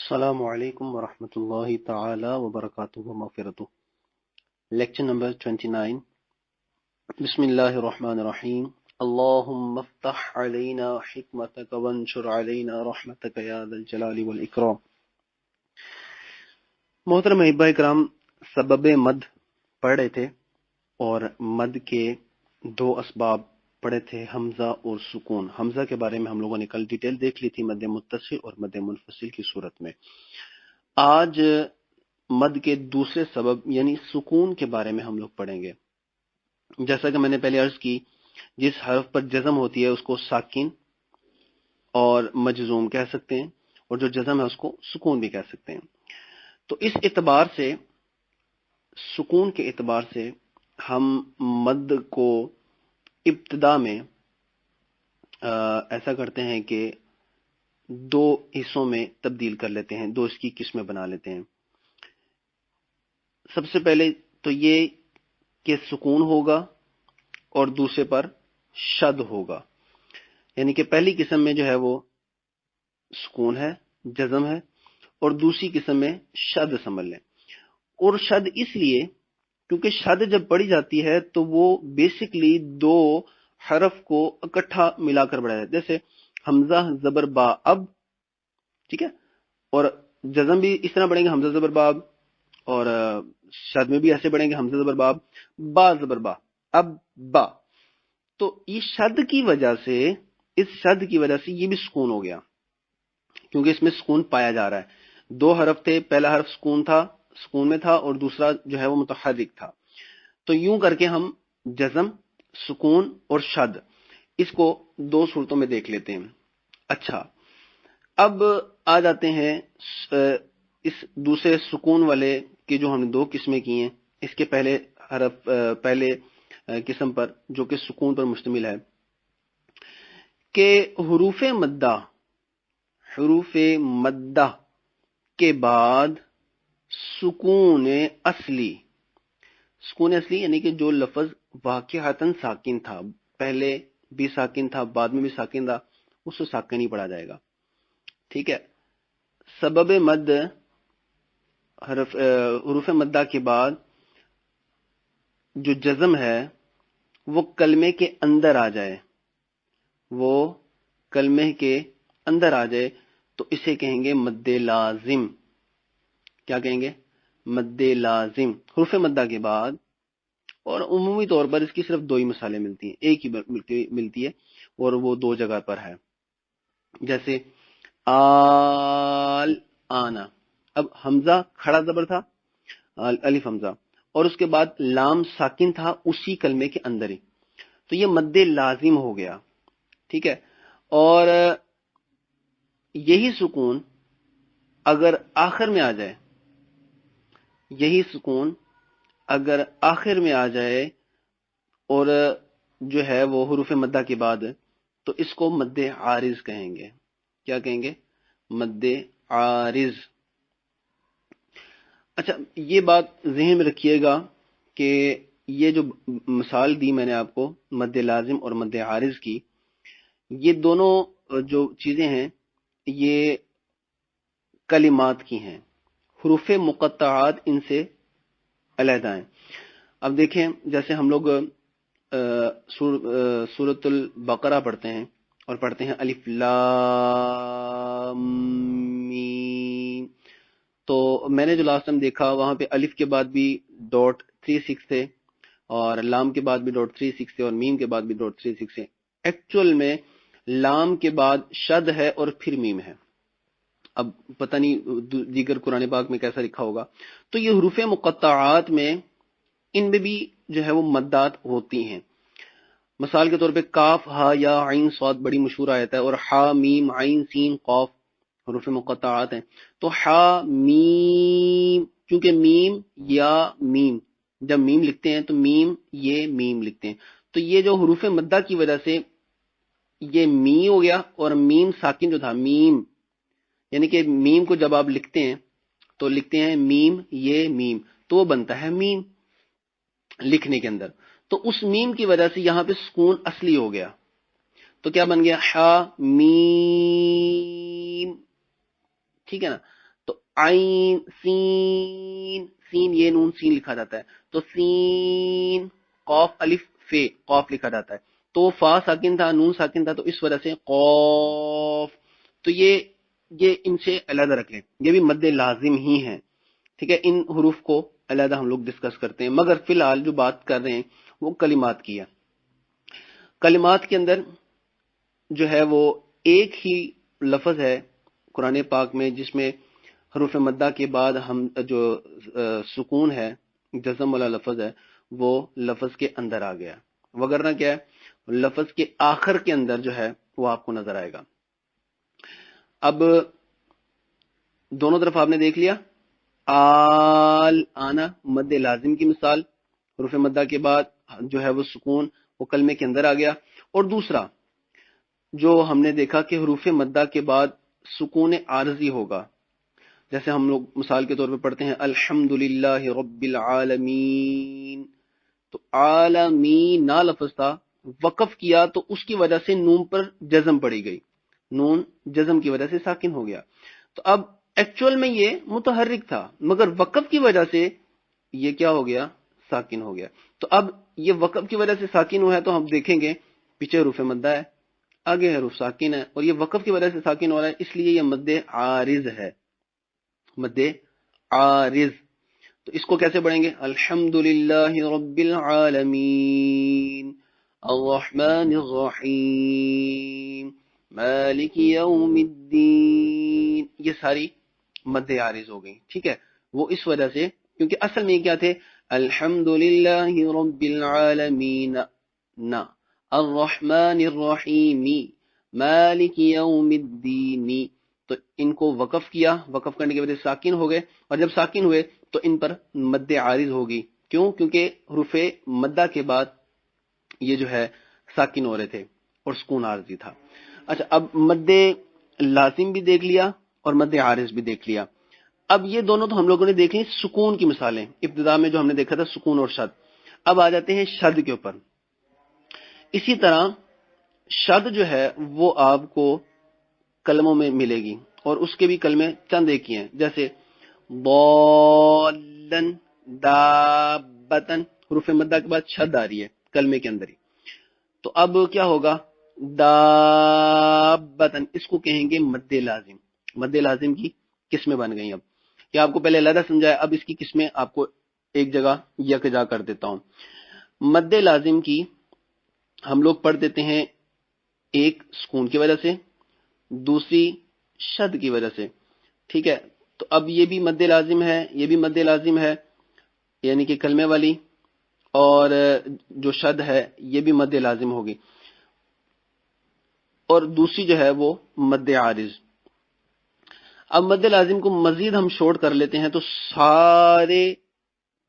السلام علیکم ورحمۃ اللہ تعالی وبرکاتہ مغفرتہ۔ Lecture number 29۔ بسم اللہ الرحمن الرحیم۔ اللہم افتح علینا حکمتک وانشر علینا رحمتک یا ذا الجلال والاکرام۔ محترم احبہ کرام، سبب مد پڑھ رہے تھے اور مد کے دو اسباب پڑھے تھے، حمزہ اور سکون۔ حمزہ کے بارے میں ہم لوگوں نے کل ڈیٹیل دیکھ لی تھی، مد متصل اور مد منفصل کی صورت میں۔ آج مد کے دوسرے سبب یعنی سکون کے بارے میں ہم لوگ پڑھیں گے۔ جیسا کہ میں نے پہلے عرض کی، جس حرف پر جزم ہوتی ہے اس کو ساکن اور مجزوم کہہ سکتے ہیں، اور جو جزم ہے اس کو سکون بھی کہہ سکتے ہیں۔ تو اس اعتبار سے، سکون کے اعتبار سے، ہم مد کو ابتدا میں ایسا کرتے ہیں کہ دو حصوں میں تبدیل کر لیتے ہیں، دو اس کی قسمیں بنا لیتے ہیں۔ سب سے پہلے تو یہ کہ سکون ہوگا اور دوسرے پر شد ہوگا، یعنی کہ پہلی قسم میں جو ہے وہ سکون ہے، جزم ہے، اور دوسری قسم میں شد سمجھ لیں۔ اور شد اس لیے کیونکہ شد جب پڑھی جاتی ہے تو وہ بیسکلی دو حرف کو اکٹھا ملا کر پڑھا جاتا ہے، جیسے حمزہ زبر با اب، ٹھیک ہے، اور جزم بھی اس طرح پڑھیں گے حمزہ زبر با اب، اور شد میں بھی ایسے پڑھیں گے حمزہ زبر با اب، با زبر با اب با۔ تو یہ شد کی وجہ سے، اس شد کی وجہ سے یہ بھی سکون ہو گیا، کیونکہ اس میں سکون پایا جا رہا ہے۔ دو حرف تھے، پہلا حرف سکون میں تھا اور دوسرا جو ہے وہ متحرک تھا، تو یوں کر کے ہم جزم، سکون اور شد اس کو دو صورتوں میں دیکھ لیتے ہیں۔ اچھا، اب آ جاتے ہیں اس دوسرے سکون والے کی جو ہم نے دو قسمیں کی ہیں، اس کے پہلے قسم پر جو کہ سکون پر مشتمل ہے، کہ حروف مدہ کے بعد سکون اصلی یعنی کہ جو لفظ واقعتاً ساکن تھا، پہلے بھی ساکن تھا بعد میں بھی ساکن تھا، اس کو ساکن ہی پڑھا جائے گا، ٹھیک ہے۔ سبب مد حروف مدہ کے بعد جو جزم ہے وہ کلمے کے اندر آ جائے، تو اسے کہیں گے مد لازم۔ کیا کہیں گے؟ مد لازم۔ حروف مدہ کے بعد، اور عمومی طور پر اس کی صرف دو ہی مثالیں ملتی ہیں، ایک ہی ملتی ہے، اور وہ دو جگہ پر ہے، جیسے آنا۔ اب حمزہ کھڑا زبر تھا، الف حمزہ، اور اس کے بعد لام ساکن تھا اسی کلمے کے اندر ہی، تو یہ مد لازم ہو گیا، ٹھیک ہے۔ اور یہی سکون اگر آخر میں آ جائے، اور جو ہے وہ حروف مدہ کے بعد، تو اس کو مد عارض کہیں گے۔ کیا کہیں گے؟ مد عارض۔ اچھا، یہ بات ذہن میں رکھیے گا کہ یہ جو مثال دی میں نے آپ کو مد لازم اور مد عارض کی، یہ دونوں جو چیزیں ہیں یہ کلمات کی ہیں، حروف مقطعات ان سے علیحدہ ہیں۔ اب دیکھیں، جیسے ہم لوگ سورۃ البقرہ پڑھتے ہیں اور پڑھتے ہیں الف لام میم، تو میں نے جو لاسٹ ٹائم دیکھا وہاں پہ الف کے بعد بھی ڈاٹ 36 تھے، اور لام کے بعد بھی ڈاٹ 36 تھے، اور میم کے بعد بھی ڈاٹ 36 ہے۔ ایکچول میں لام کے بعد شد ہے اور پھر میم ہے، اب پتہ نہیں دیگر قرآن پاک میں کیسا لکھا ہوگا۔ تو یہ حروف مقطعات میں، ان میں بھی جو ہے وہ مدات ہوتی ہیں۔ مثال کے طور پہ کاف ہا یا عین صاد بڑی مشہور آیت ہے، اور ہا میم عین سین قاف حروف مقطعات ہیں۔ تو ہا میم، چونکہ میم یا میم، جب میم لکھتے ہیں تو میم یہ میم لکھتے ہیں، تو یہ جو حروف مدہ کی وجہ سے یہ می ہو گیا، اور میم ساکن جو تھا میم، یعنی کہ میم کو جب آپ لکھتے ہیں تو لکھتے ہیں میم یہ میم، تو وہ بنتا ہے میم لکھنے کے اندر، تو اس میم کی وجہ سے یہاں پہ سکون اصلی ہو گیا، تو کیا بن گیا؟ ہا میم، ٹھیک ہے نا۔ تو عین سین، سین یہ نون سین لکھا جاتا ہے، تو سین قاف الف فے قاف لکھا جاتا ہے، تو فا ساکن تھا، نون ساکن تھا، تو اس وجہ سے قاف، تو یہ ان سے علیحدہ رکھ لیں، یہ بھی مد لازم ہی ہیں، ٹھیک ہے۔ ان حروف کو علیحدہ ہم لوگ ڈسکس کرتے ہیں، مگر فی الحال جو بات کر رہے ہیں وہ کلمات کی ہے۔ کلمات کے اندر جو ہے وہ ایک ہی لفظ ہے قرآن پاک میں جس میں حروف مدہ کے بعد ہم جو سکون ہے، جزم والا لفظ ہے، وہ لفظ کے اندر آ گیا، وگرنہ کیا ہے لفظ کے آخر کے اندر جو ہے وہ آپ کو نظر آئے گا۔ اب دونوں طرف آپ نے دیکھ لیا، آل آنا مد لازم کی مثال، حروف مدہ کے بعد جو ہے وہ سکون وہ کلمے کے اندر آ گیا۔ اور دوسرا جو ہم نے دیکھا کہ حروف مدہ کے بعد سکون عارضی ہوگا، جیسے ہم لوگ مثال کے طور پہ پڑھتے ہیں الحمدللہ رب العالمین، تو عالمین نا لفظ تھا، وقف کیا تو اس کی وجہ سے نون پر جزم پڑی گئی، نون جزم کی وجہ سے ساکن ہو گیا۔ تو اب ایکچوئل میں یہ متحرک تھا، مگر وقف کی وجہ سے یہ کیا ہو گیا، ساکن ہو گیا۔ تو اب یہ وقف کی وجہ سے ساکن ہوا ہے، تو ہم دیکھیں گے پیچھے حروف مدہ ہے، آگے حروف ساکن ہے، اور یہ وقف کی وجہ سے ساکن ہو رہا ہے، اس لیے یہ مد عارض ہے، مد عارض۔ تو اس کو کیسے پڑھیں گے؟ الحمدللہ رب العالمین الرحمن الرحیم مالک یوم الدین، یہ ساری مد عارض ہو گئی، ٹھیک ہے۔ وہ اس وجہ سے کیونکہ اصل میں کیا تھے، الحمدللہ رب العالمین نا، الرحمن الرحیم مالک یوم الدین، تو ان کو وقف کیا، وقف کرنے کی وجہ سے ساکن ہو گئے، اور جب ساکن ہوئے تو ان پر مد عارض ہوگی، کیوں؟ کیونکہ حروف مدہ کے بعد یہ جو ہے ساکن ہو رہے تھے اور سکون عارضی تھا۔ اچھا، اب مد لازم بھی دیکھ لیا اور مد عارض بھی دیکھ لیا۔ اب یہ دونوں تو ہم لوگوں نے دیکھ لی سکون کی مثالیں، ابتدا میں جو ہم نے دیکھا تھا سکون اور شد۔ اب آ جاتے ہیں شد کے اوپر۔ اسی طرح شد جو ہے وہ آپ کو کلموں میں ملے گی، اور اس کے بھی کلمے چند ایک ہی ہیں، جیسے ضالن دابتن، حروف مدہ کے بعد شد آ رہی ہے کلمے کے اندر ہی، تو اب کیا ہوگا، دابتن، اس کو کہیں گے مد لازم۔ مد لازم کی قسمیں بن گئی، اب کیا آپ کو پہلے علیحدہ سمجھایا، اب اس کی قسمیں آپ کو ایک جگہ یکجا کر دیتا ہوں۔ مد لازم کی ہم لوگ پڑھ دیتے ہیں، ایک سکون کی وجہ سے، دوسری شد کی وجہ سے، ٹھیک ہے۔ تو اب یہ بھی مد لازم ہے، یہ بھی مد لازم ہے، یعنی کہ کلمے والی، اور جو شد ہے یہ بھی مد لازم ہوگی، اور دوسری جو ہے وہ مد عارض۔ اب مد لازم کو مزید ہم شارٹ کر لیتے ہیں، تو سارے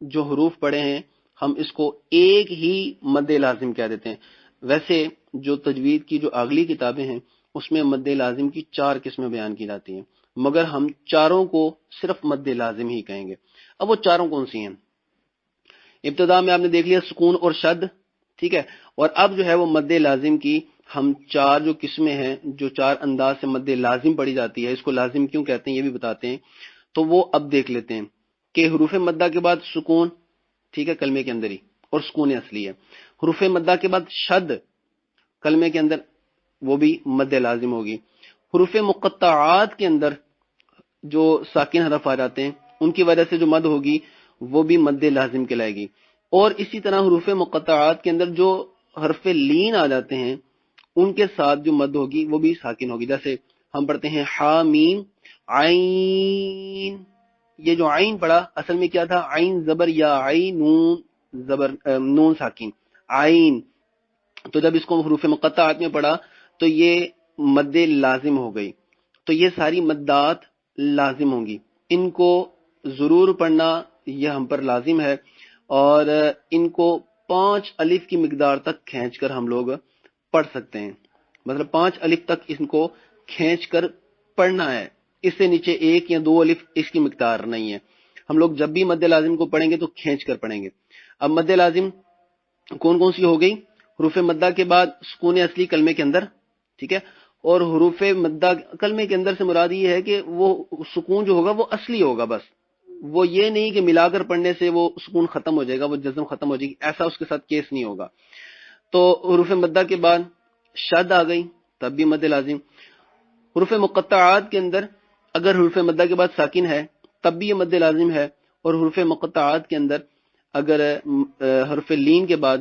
جو حروف پڑے ہیں ہم اس کو ایک ہی مد لازم کہہ دیتے ہیں۔ ویسے جو تجوید کی جو اگلی کتابیں ہیں اس میں مد لازم کی 4 قسمیں بیان کی جاتی ہیں، مگر ہم چاروں کو صرف مد لازم ہی کہیں گے۔ اب وہ چاروں کون سی ہیں؟ ابتدا میں آپ نے دیکھ لیا سکون اور شد، ٹھیک ہے، اور اب جو ہے وہ مد لازم کی ہم 4 جو قسمیں ہیں، جو 4 انداز سے مد لازم پڑھی جاتی ہے، اس کو لازم کیوں کہتے ہیں یہ بھی بتاتے ہیں، تو وہ اب دیکھ لیتے ہیں کہ حروف مدہ کے بعد سکون، ٹھیک ہے، کلمے کے اندر ہی، اور سکون اصلی ہے۔ حروف مدہ کے بعد شد کلمے کے اندر، وہ بھی مد لازم ہوگی۔ حروف مقطعات کے اندر جو ساکن حرف آ جاتے ہیں ان کی وجہ سے جو مد ہوگی وہ بھی مد لازم کہلائے گی، اور اسی طرح حروف مقطعات کے اندر جو حرف لین آ جاتے ہیں ان کے ساتھ جو مد ہوگی وہ بھی ساکن ہوگی، جیسے ہم پڑھتے ہیں حامیم عین، یہ جو عین پڑھا اصل میں کیا تھا، عین زبر یا عین نون زبر نون ساکن عین، تو جب اس کو حروف مقطعات میں پڑھا تو یہ مد لازم ہو گئی۔ تو یہ ساری مدات لازم ہوں گی، ان کو ضرور پڑھنا یہ ہم پر لازم ہے، اور ان کو 5 الف کی مقدار تک کھینچ کر ہم لوگ پڑھ سکتے ہیں، مطلب 5 الف تک ان کو کھینچ کر پڑھنا ہے، اس سے نیچے 1 یا 2 الف اس کی مقدار نہیں ہے۔ ہم لوگ جب بھی مد لازم کو پڑھیں گے تو کھینچ کر پڑھیں گے۔ اب مد لازم کون کون سی ہو گئی؟ حروف مدہ کے بعد سکون اصلی کلمے کے اندر، ٹھیک ہے، اور حروف مدہ کلمے کے اندر سے مراد یہ ہے کہ وہ سکون جو ہوگا وہ اصلی ہوگا، بس وہ یہ نہیں کہ ملا کر پڑھنے سے وہ سکون ختم ہو جائے گا، وہ جزم ختم ہو جائے گی، ایسا اس کے ساتھ کیس نہیں ہوگا۔ تو حروف مدہ کے بعد شد آ گئی، تب بھی مد لازم۔ حروف مقطعات کے اندر اگر حروف مدہ کے بعد ساکن ہے تب بھی یہ مد لازم ہے، اور حروف مقطعات کے اندر اگر حرف لین کے بعد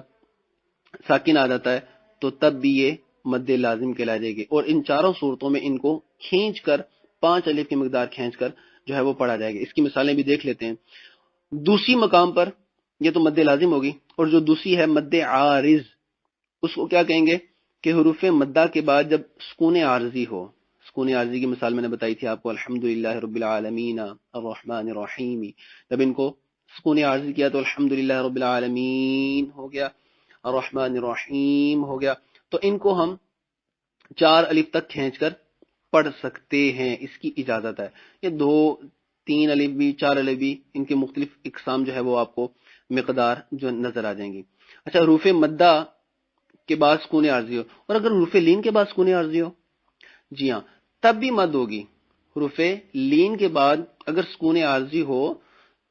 ساکن آ جاتا ہے تو تب بھی یہ مد لازم کہلا جائے گی، اور ان چاروں صورتوں میں ان کو کھینچ کر 5 الف کی مقدار کھینچ کر جو ہے وہ پڑھا جائے گا۔ اس کی مثالیں بھی دیکھ لیتے ہیں۔ دوسری مقام پر یہ تو مد لازم ہوگی، اور جو دوسری ہے مد عارض، اس کو کیا کہیں گے کہ حروف مدہ کے بعد جب سکون عارضی ہو، سکون عارضی کی مثال میں نے بتائی تھی آپ کو، الحمدللہ رب العالمین الرحمن الرحیم، جب ان کو سکون عارضی کیا تو الحمدللہ رب العالمین ہو گیا، الرحمن الرحیم ہو گیا، تو ان کو ہم 4 الف تک کھینچ کر پڑھ سکتے ہیں، اس کی اجازت ہے۔ یہ 2 3 الف بھی 4 الف بھی ان کے مختلف اقسام جو ہے وہ آپ کو مقدار جو نظر آ جائیں گی۔ اچھا، حروف مدہ کے بعد سکون عارضی ہو، اور اگر حروف لین کے بعد سکون عارضی ہو، جی ہاں، تب بھی مد ہوگی۔ حروف لین کے بعد اگر سکون عارضی ہو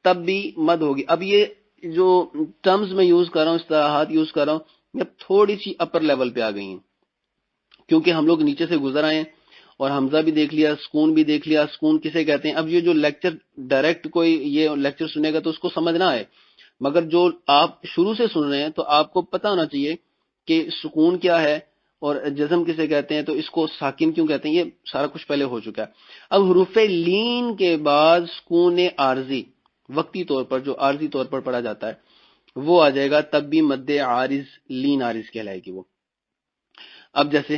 تب بھی مد ہوگی۔ اب یہ جو ٹرمز میں یوز کر رہا ہوں، اصطلاحات یوز کر رہا ہوں، یہ تھوڑی سی اپر لیول پہ آ گئی ہیں، کیونکہ ہم لوگ نیچے سے گزر آئے ہیں، اور حمزہ بھی دیکھ لیا، سکون بھی دیکھ لیا، سکون کسے کہتے ہیں۔ اب یہ جو لیکچر ڈائریکٹ کوئی یہ لیکچر سنے گا تو اس کو سمجھ نہ آئے، مگر جو آپ شروع سے سن رہے ہیں تو آپ کو پتہ ہونا چاہیے کہ سکون کیا ہے اور جزم کسے کہتے ہیں، تو اس کو ساکن کیوں کہتے ہیں، یہ سارا کچھ پہلے ہو چکا ہے۔ اب حروف لین کے بعد سکون عارضی وقتی طور پر جو عارضی طور پر پڑھا جاتا ہے وہ آ جائے گا، تب بھی مد عارض لین عارض کہلائے گی وہ۔ اب جیسے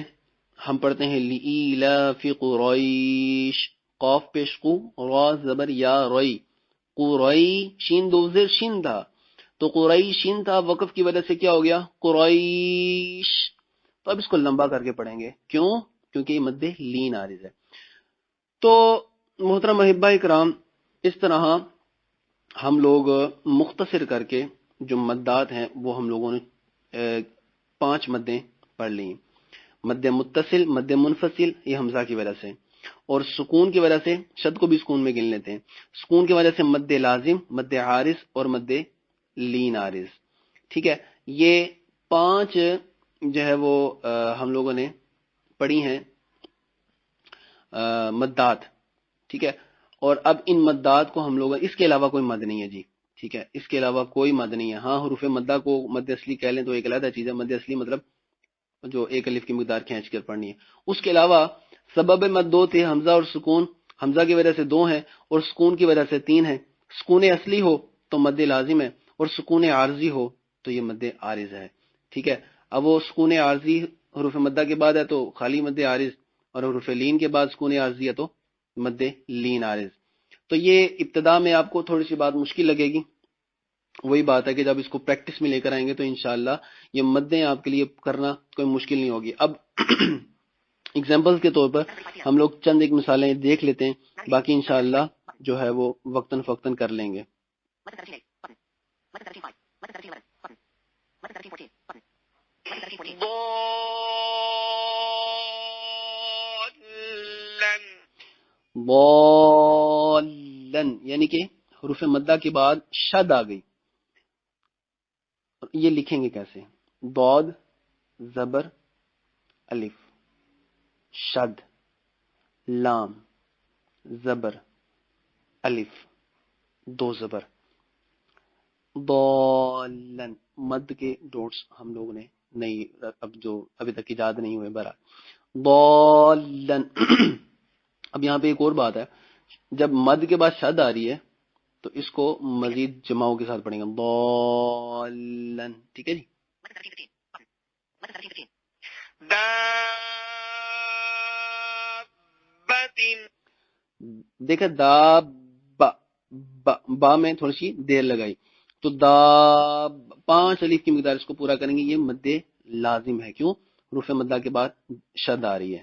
ہم پڑھتے ہیں لإیلاف قریش، قاف پیش قو، را زبر یا روئی، قرئی شین دو زیر شین تھا، تو قرئی شین تھا، وقف کی وجہ سے کیا ہو گیا قریش، تو اب اس کو لمبا کر کے پڑھیں گے، کیوں؟ کیونکہ یہ مد لین عارض ہے۔ تو محترم احبہ اکرام، اس طرح ہم لوگ مختصر کر کے جو مدات ہیں وہ ہم لوگوں نے 5 مدیں پڑھ لی، مد متصل، مد منفصل، یہ حمزہ کی وجہ سے، اور سکون کی وجہ سے شد کو بھی سکون میں گن لیتے ہیں، سکون کی وجہ سے مد لازم، مد عارض اور مد لین عارض، ٹھیک ہے۔ یہ 5 جو ہے وہ ہم لوگوں نے پڑھی ہیں مدات، ٹھیک ہے۔ اور اب ان مدات کو ہم لوگ، اس کے علاوہ کوئی مد نہیں ہے جی، ٹھیک ہے، اس کے علاوہ کوئی مد نہیں ہے۔ ہاں، حروف مدہ کو مد اصلی کہہ لیں تو ایک علیحدہ چیز ہے، مد اصلی مطلب جو 1 الف کی مقدار کھینچ کر پڑھنی ہے۔ اس کے علاوہ سبب مد 2 تھے، حمزہ اور سکون، حمزہ کی وجہ سے 2 ہیں اور سکون کی وجہ سے 3 ہیں۔ سکون اصلی ہو تو مد لازم ہے، اور سکون عارضی ہو تو یہ مد عارض ہے، ٹھیک ہے۔ اب وہ سکون عارضی حروف مدہ کے بعد ہے تو خالی مد عارض، اور حروف لین کے بعد سکون عارضی ہے تو مد لین عارض۔ تو یہ ابتدا میں آپ کو تھوڑی سی بات مشکل لگے گی، وہی بات ہے کہ جب اس کو پریکٹس میں لے کر آئیں گے تو انشاءاللہ یہ مدیں آپ کے لیے کرنا کوئی مشکل نہیں ہوگی۔ اب اگزامپل کے طور پر ہم لوگ چند ایک مثالیں دیکھ لیتے ہیں، باقی انشاءاللہ جو ہے وہ وقتاً فوقتاً کر لیں گے۔ ضالن یعنی کہ حروف مدہ کے بعد شد آ گئی، یہ لکھیں گے کیسے؟ ضاد زبر الف، شد لام زبر الف 2 زبر، ضالن مد کے ڈوٹس ہم لوگ نے نہیں، اب جو ابھی تک ایجاد نہیں ہوئے، برا ضالن۔ اب یہاں پہ ایک اور بات ہے، جب مد کے بعد شد آ رہی ہے تو اس کو مزید جماؤں کے ساتھ پڑھیں گے، ضالن، ٹھیک ہے جی۔ دیکھیں دابا، با میں تھوڑی سی دیر لگائی تو داب 5 الف کی مقدار اس کو پورا کریں گے، یہ مد لازم ہے، کیوں؟ حروف مدہ کے بعد شد آ رہی ہے۔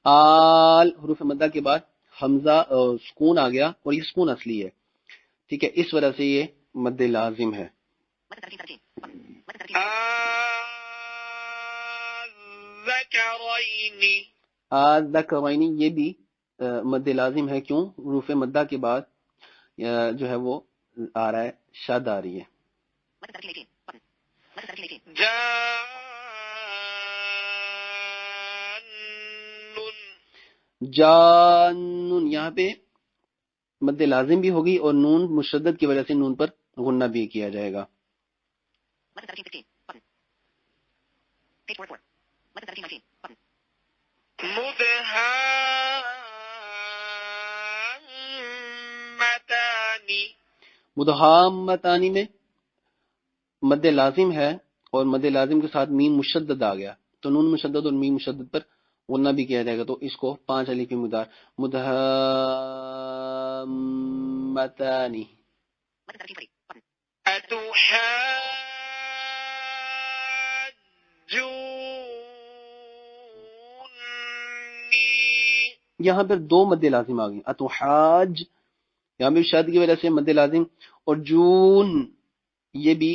آل حروف مدہ کے بعد حمزہ سکون آ گیا اور یہ سکون اصلی ہے، ٹھیک ہے، اس وجہ سے یہ مد لازم ہے۔ الذکرین یہ بھی مد لازم ہے، کیوں؟ حروف مدہ کے بعد جو ہے وہ آ رہا ہے، شد آ رہی ہے۔ جان، یہاں پہ مد لازم بھی ہوگی اور نون مشدد کی وجہ سے نون پر غنہ بھی کیا جائے گا۔ مدہامتانی میں مد لازم ہے اور مد لازم کے ساتھ میم مشدد آ گیا تو نون مشدد اور میم مشدد پر غنہ بھی کیا جائے گا، تو اس کو 5 الف کی مقدار مدہامتانی۔ یہاں پر 2 مد لازم آ گئی، اتحاج، یہاں بھی شد کی وجہ سے مد لازم، اور جون یہ بھی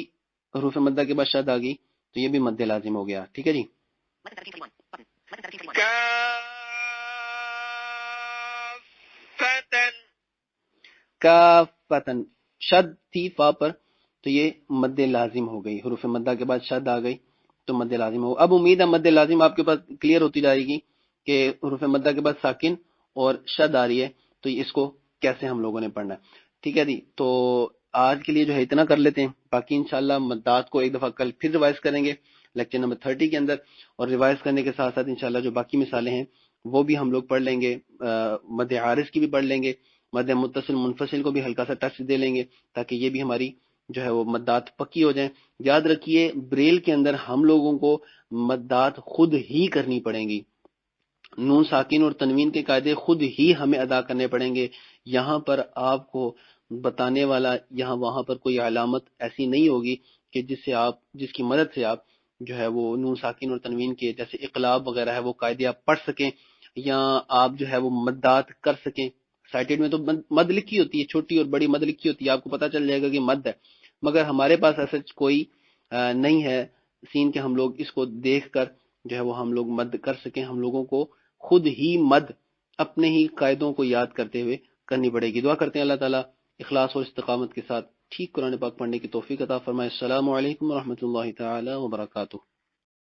حروف مدہ کے بعد شد آ گئی تو یہ بھی مد لازم ہو گیا، ٹھیک ہے جی۔ کافتن، شد تھی فا پر تو یہ مد لازم ہو گئی، حروف مدہ کے بعد شد آ گئی تو مد لازم ہو۔ اب امید ہے مد لازم آپ کے پاس کلیئر ہوتی جائے گی کہ حروف مدہ کے بعد ساکن اور شد آ رہی ہے تو اس کو کیسے ہم لوگوں نے پڑھنا ہے، ٹھیک ہے جی۔ تو آج کے لیے جو ہے اتنا کر لیتے ہیں، باقی انشاءاللہ مدات کو ایک دفعہ کل پھر ریوائز کریں گے لیکچر نمبر 30 کے اندر، اور ریوائز کرنے کے ساتھ ساتھ انشاءاللہ جو باقی مثالیں ہیں وہ بھی ہم لوگ پڑھ لیں گے، مد عارض کی بھی پڑھ لیں گے، مد متصل منفصل کو بھی ہلکا سا ٹچ دے لیں گے تاکہ یہ بھی ہماری جو ہے وہ مدات پکی ہو جائیں۔ یاد رکھیے بریل کے اندر ہم لوگوں کو مدات خود ہی کرنی پڑیں گی، نون ساکن اور تنوین کے قاعدے خود ہی ہمیں ادا کرنے پڑیں گے۔ یہاں پر آپ کو بتانے والا یہاں وہاں پر کوئی علامت ایسی نہیں ہوگی کہ جس کی مدد سے آپ جو ہے وہ نون ساکن اور تنوین کے جیسے اقلاب وغیرہ ہے وہ قاعدے آپ پڑھ سکیں یا آپ جو ہے وہ مدات کر سکیں۔ سائٹڈ میں تو مد لکھی ہوتی ہے، چھوٹی اور بڑی مد لکھی ہوتی ہے، آپ کو پتہ چل جائے گا کہ مد ہے، مگر ہمارے پاس ایسا کوئی نہیں ہے سین کہ ہم لوگ اس کو دیکھ کر جو ہے وہ ہم لوگ مد کر سکیں۔ ہم لوگوں کو خود ہی مد اپنے ہی قاعدوں کو یاد کرتے ہوئے کرنی پڑے گی۔ دعا کرتے ہیں اللہ تعالیٰ اخلاص اور استقامت کے ساتھ ٹھیک قرآن پاک پڑھنے کی توفیق عطا فرمائے۔ السلام علیکم ورحمۃ اللہ تعالی وبرکاتہ۔